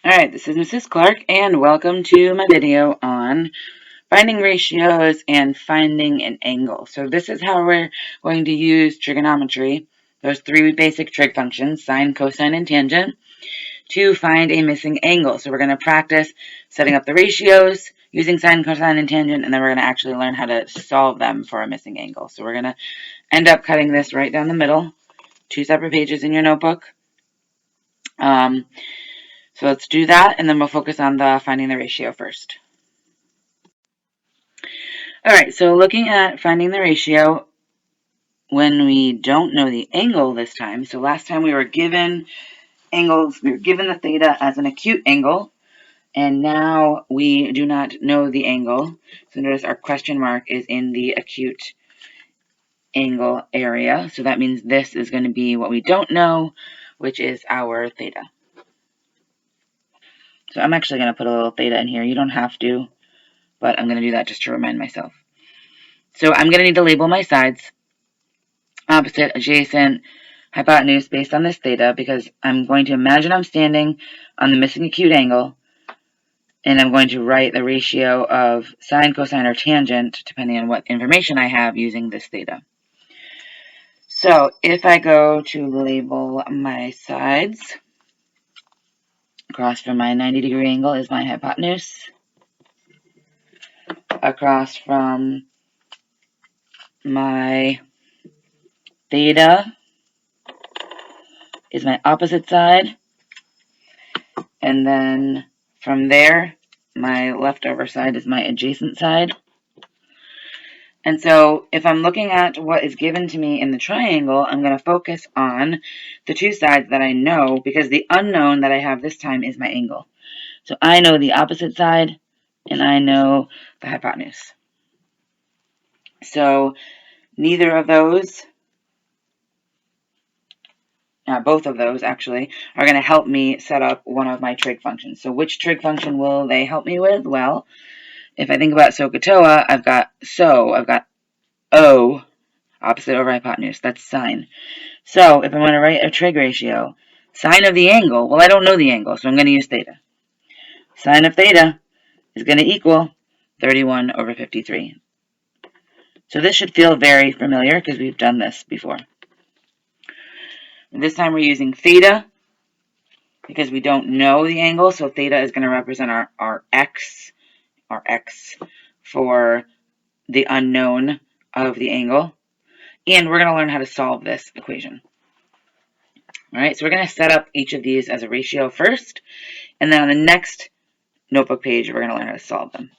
Alright, this is Mrs. Clark, and welcome to my video on finding ratios and finding an angle. So this is how we're going to use trigonometry, those three basic trig functions, sine, cosine, and tangent, to find a missing angle. So we're going to practice setting up the ratios using sine, cosine, and tangent, and then we're going to actually learn how to solve them for a missing angle. So we're going to end up cutting this right down the middle, 2 separate pages in your notebook. So let's do that, and then we'll focus on the finding the ratio first. All right, so looking at finding the ratio when we don't know the angle this time. So last time we were given angles, we were given the theta as an acute angle, and now we do not know the angle. So notice our question mark is in the acute angle area. So that means this is going to be what we don't know, which is our theta. So I'm actually going to put a little theta in here. You don't have to, but I'm going to do that just to remind myself. So I'm going to need to label my sides, opposite, adjacent, hypotenuse, based on this theta, because I'm going to imagine I'm standing on the missing acute angle, and I'm going to write the ratio of sine, cosine, or tangent, depending on what information I have, using this theta. So if I go to label my sides, across from my 90-degree angle is my hypotenuse. Across from my theta is my opposite side. And then from there, my leftover side is my adjacent side. And so if I'm looking at what is given to me in the triangle, I'm going to focus on the two sides that I know, because the unknown that I have this time is my angle. So I know the opposite side, and I know the hypotenuse. So neither of those, both of those actually, are going to help me set up one of my trig functions. So which trig function will they help me with? Well, if I think about SOHCAHTOA, I've got O, opposite over hypotenuse. That's sine. So if I want to write a trig ratio, sine of the angle, well, I don't know the angle, so I'm going to use theta. Sine of theta is going to equal 31 over 53. So this should feel very familiar because we've done this before. And this time we're using theta because we don't know the angle, so theta is going to represent our x for the unknown of the angle. And we're going to learn how to solve this equation. All right, so we're going to set up each of these as a ratio first, and then on the next notebook page, we're going to learn how to solve them.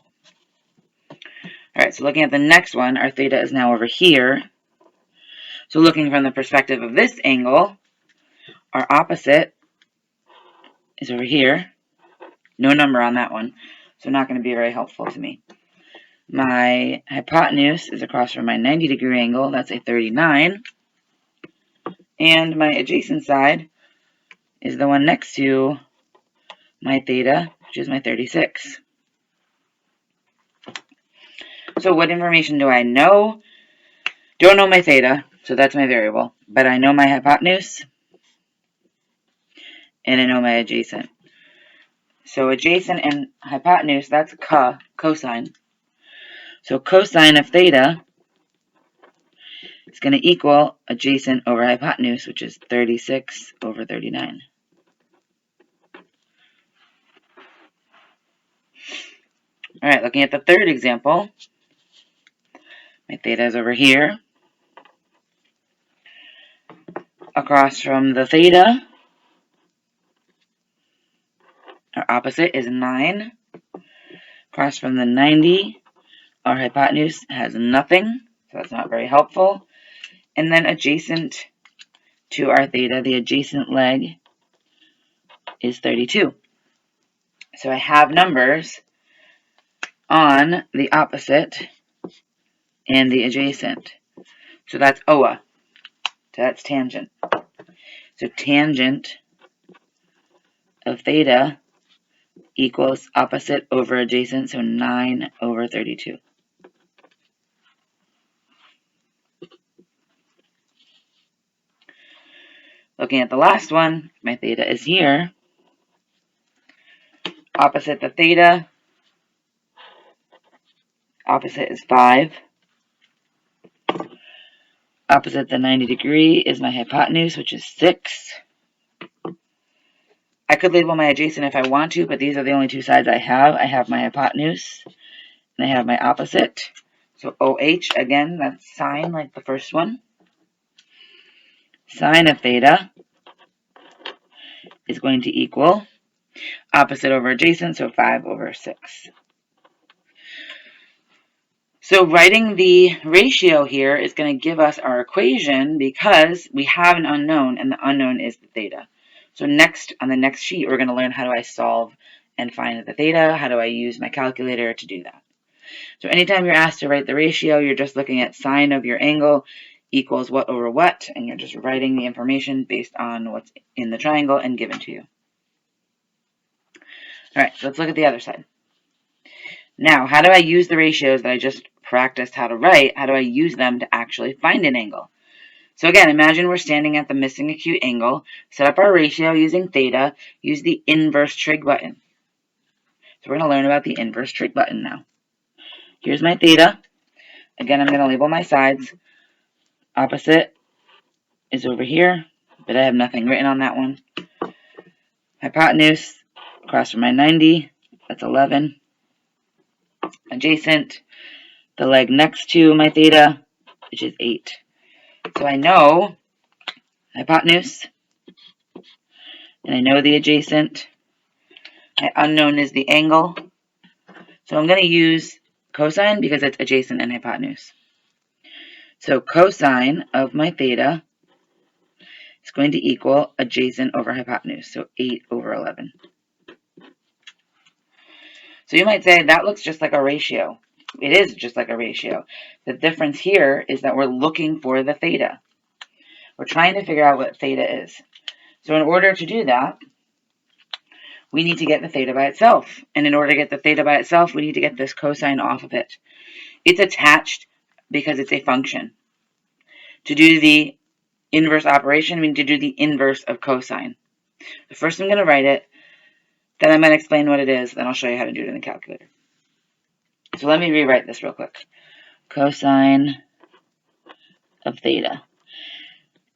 All right, so looking at the next one, our theta is now over here. So looking from the perspective of this angle, our opposite is over here. No number on that one, so not going to be very helpful to me. My hypotenuse is across from my 90-degree angle. That's a 39. And my adjacent side is the one next to my theta, which is my 36. So what information do I know? Don't know my theta, so that's my variable. But I know my hypotenuse, and I know my adjacent. So adjacent and hypotenuse, that's cosine. So cosine of theta is going to equal adjacent over hypotenuse, which is 36 over 39. All right, looking at the third example, my theta is over here. Across from the theta, our opposite is 9. Across from the 90, our hypotenuse has nothing, so that's not very helpful. And then adjacent to our theta, the adjacent leg is 32. So I have numbers on the opposite and the adjacent. So that's OA. So that's tangent. So tangent of theta equals opposite over adjacent, so 9 over 32. Looking at the last one, my theta is here. Opposite the theta, opposite is 5. Opposite the 90 degree is my hypotenuse, which is 6. I could label my adjacent if I want to, but these are the only two sides I have. I have my hypotenuse, and I have my opposite. So OH, again, that's sine like the first one. Sine of theta is going to equal opposite over adjacent, so 5 over 6. So writing the ratio here is going to give us our equation because we have an unknown, and the unknown is the theta. So next, on the next sheet, we're going to learn how do I solve and find the theta, how do I use my calculator to do that. So anytime you're asked to write the ratio, you're just looking at sine of your angle equals what over what, and you're just writing the information based on what's in the triangle and given to you. All right, so let's look at the other side. Now, how do I use the ratios that I just practiced how to write? How do I use them to actually find an angle? So again, imagine we're standing at the missing acute angle, set up our ratio using theta, use the inverse trig button. So we're going to learn about the inverse trig button now. Here's my theta. Again, I'm going to label my sides. Opposite is over here, but I have nothing written on that one. Hypotenuse, across from my 90, that's 11. Adjacent, the leg next to my theta, which is 8. So I know hypotenuse, and I know the adjacent. My unknown is the angle. So I'm going to use cosine because it's adjacent and hypotenuse. So cosine of my theta is going to equal adjacent over hypotenuse, so 8 over 11. So you might say that looks just like a ratio. It is just like a ratio. The difference here is that we're looking for the theta. We're trying to figure out what theta is. So in order to do that, we need to get the theta by itself. And in order to get the theta by itself, we need to get this cosine off of it. It's attached because it's a function. To do the inverse operation, we need to do the inverse of cosine. So first I'm going to write it, then I'm going to explain what it is, then I'll show you how to do it in the calculator. So let me rewrite this real quick. Cosine of theta.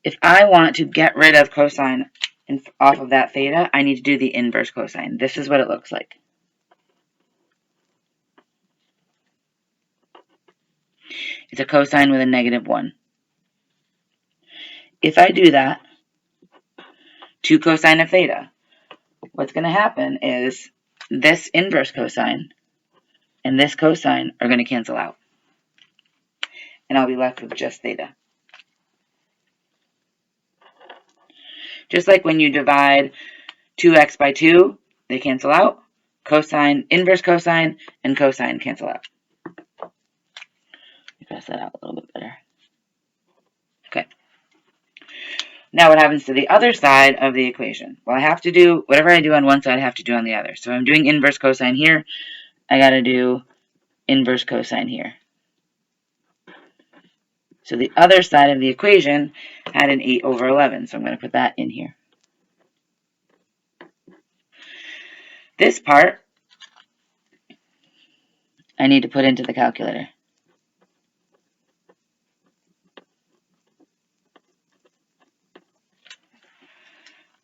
If I want to get rid of cosine off of that theta, I need to do the inverse cosine. This is what it looks like. It's a cosine with a -1. If I do that to cosine of theta, what's going to happen is this inverse cosine and this cosine are going to cancel out. And I'll be left with just theta. Just like when you divide 2x by 2, they cancel out. Cosine, inverse cosine, and cosine cancel out. Press that out a little bit better. Okay. Now what happens to the other side of the equation? Well, I have to do, whatever I do on one side, I have to do on the other. So if I'm doing inverse cosine here, I got to do inverse cosine here. So the other side of the equation had an 8 over 11, so I'm going to put that in here. This part, I need to put into the calculator.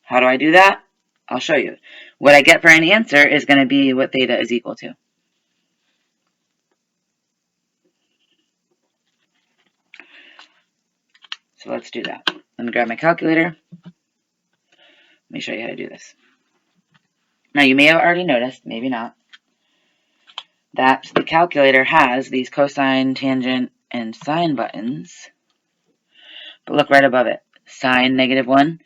How do I do that? I'll show you. What I get for an answer is going to be what theta is equal to. So let's do that. Let me grab my calculator. Let me show you how to do this. Now you may have already noticed, maybe not, that the calculator has these cosine, tangent, and sine buttons. But look right above it. Sine -1,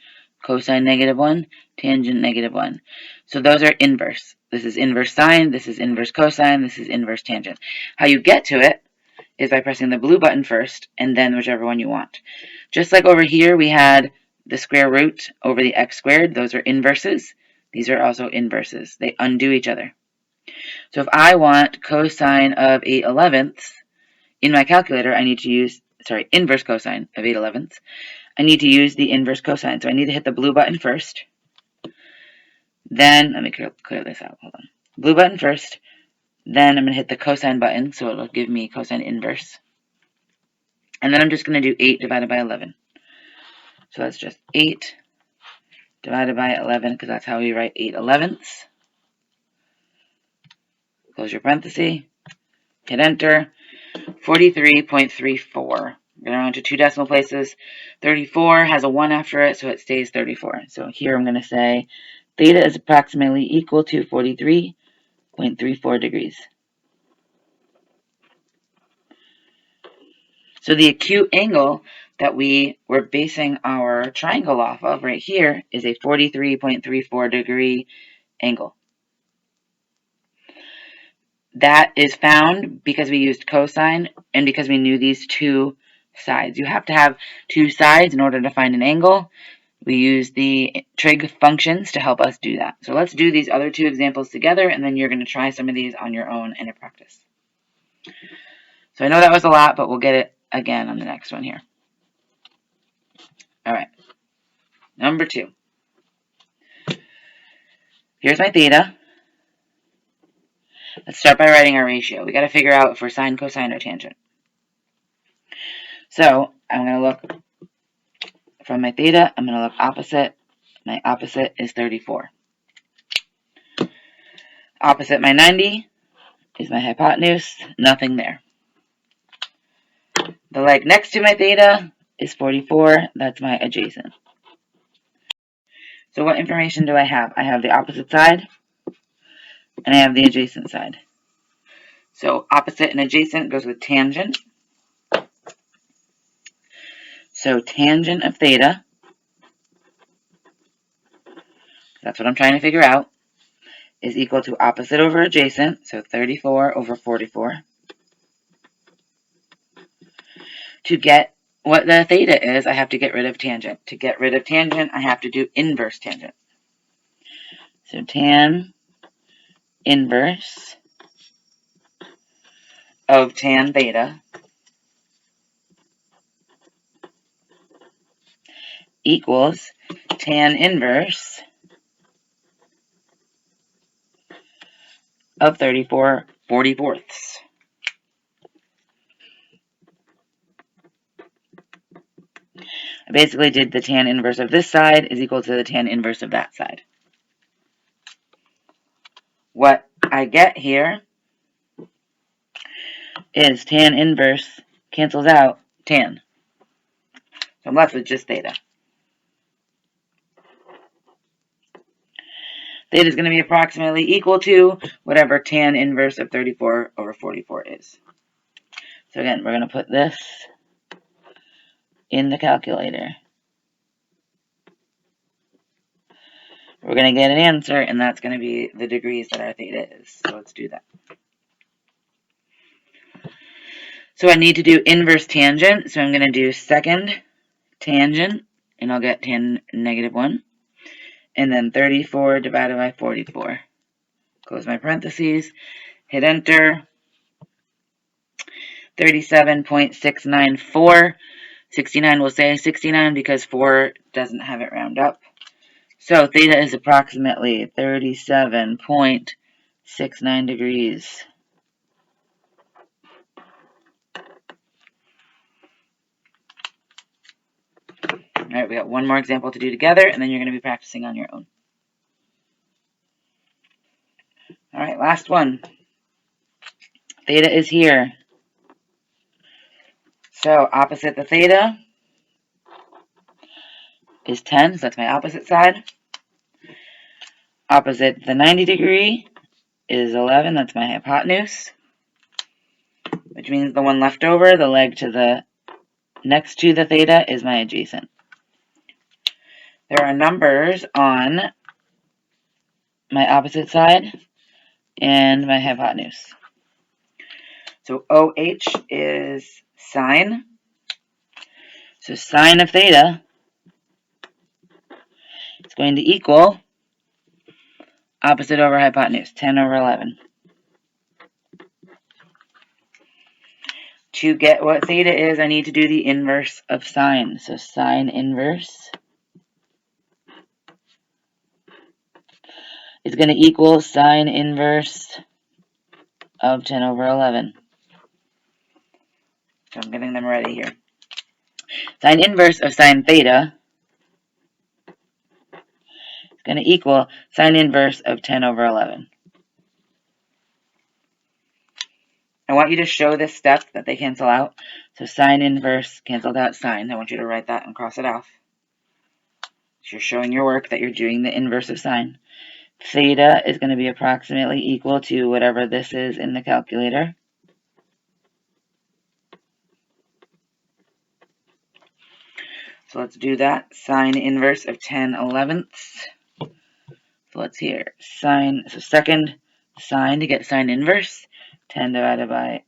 cosine -1, tangent -1. So those are inverse. This is inverse sine, this is inverse cosine, this is inverse tangent. How you get to it is by pressing the blue button first, and then whichever one you want. Just like over here, we had the square root over the x squared. Those are inverses. These are also inverses. They undo each other. So if I want cosine of 8/11ths, in my calculator, I need to use, inverse cosine of 8/11ths. I need to use the inverse cosine. So I need to hit the blue button first. Then, let me clear this out. Hold on. blue button first, then I'm going to hit the cosine button, so it'll give me cosine inverse. And then I'm just going to do 8 divided by 11. So that's just 8 divided by 11, because that's how we write 8/11ths. Close your parenthesis, hit enter, 43.34. We're going to round to 2 decimal places. 34 has a 1 after it, so it stays 34. So here I'm going to say theta is approximately equal to 43.34 degrees. So the acute angle that we were basing our triangle off of right here is a 43.34 degree angle. That is found because we used cosine and because we knew these two sides. You have to have two sides in order to find an angle. We use the trig functions to help us do that. So let's do these other two examples together, and then you're going to try some of these on your own in a practice. So I know that was a lot, but we'll get it again on the next one here. All right. Number 2. Here's my theta. Let's start by writing our ratio. We got to figure out if we're sine, cosine, or tangent. So I'm going to look from my theta. I'm going to look opposite. My opposite is 34. Opposite my 90 is my hypotenuse. Nothing there. The leg next to my theta is 44. That's my adjacent. So what information do I have? I have the opposite side, and I have the adjacent side. So opposite and adjacent goes with tangent. So tangent of theta, that's what I'm trying to figure out, is equal to opposite over adjacent, so 34 over 44. To get what the theta is, I have to get rid of tangent. To get rid of tangent, I have to do inverse tangent. So tan inverse of tan theta equals tan inverse of 34 44ths. I basically did the tan inverse of this side is equal to the tan inverse of that side. What I get here is tan inverse cancels out tan. So I'm left with just theta. Theta is going to be approximately equal to whatever tan inverse of 34 over 44 is. So again, we're going to put this in the calculator. We're going to get an answer, and that's going to be the degrees that our theta is. So let's do that. So I need to do inverse tangent, so I'm going to do second tangent, and I'll get tan negative 1. And then 34 divided by 44. Close my parentheses, hit enter. 37.694. 69 will say 69 because 4 doesn't have it round up. So theta is approximately 37.69 degrees. All right, we got one more example to do together, and then you're going to be practicing on your own. All right, last one. Theta is here. So opposite the theta is 10, so that's my opposite side. Opposite the 90 degree is 11, that's my hypotenuse. Which means the one left over, the leg to the next to the theta, is my adjacent. There are numbers on my opposite side and my hypotenuse. So OH is sine. So sine of theta is going to equal opposite over hypotenuse, 10 over 11. To get what theta is, I need to do the inverse of sine. So sine inverse is going to equal sine inverse of 10 over 11. So I'm getting them ready here. Sine inverse of sine theta is going to equal sine inverse of 10 over 11. I want you to show this step that they cancel out. So sine inverse canceled out sine. I want you to write that and cross it off. So you're showing your work that you're doing the inverse of sine. Theta is going to be approximately equal to whatever this is in the calculator. So let's do that. Sine inverse of 10 elevenths. So let's hear sine. So second sine to get sine inverse. 10 divided by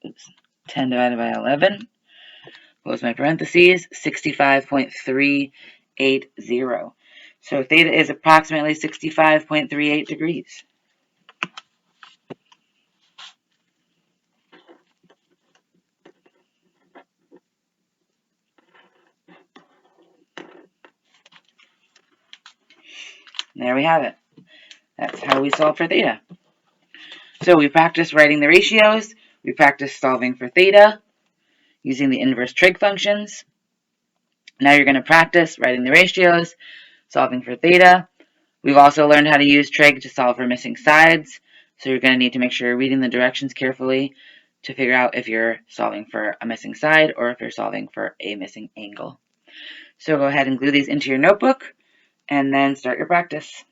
11. Close my parentheses. 65.380. So theta is approximately 65.38 degrees. And there we have it. That's how we solve for theta. So we practiced writing the ratios. We practiced solving for theta using the inverse trig functions. Now you're going to practice writing the ratios, solving for theta. We've also learned how to use trig to solve for missing sides. So you're going to need to make sure you're reading the directions carefully to figure out if you're solving for a missing side or if you're solving for a missing angle. So go ahead and glue these into your notebook and then start your practice.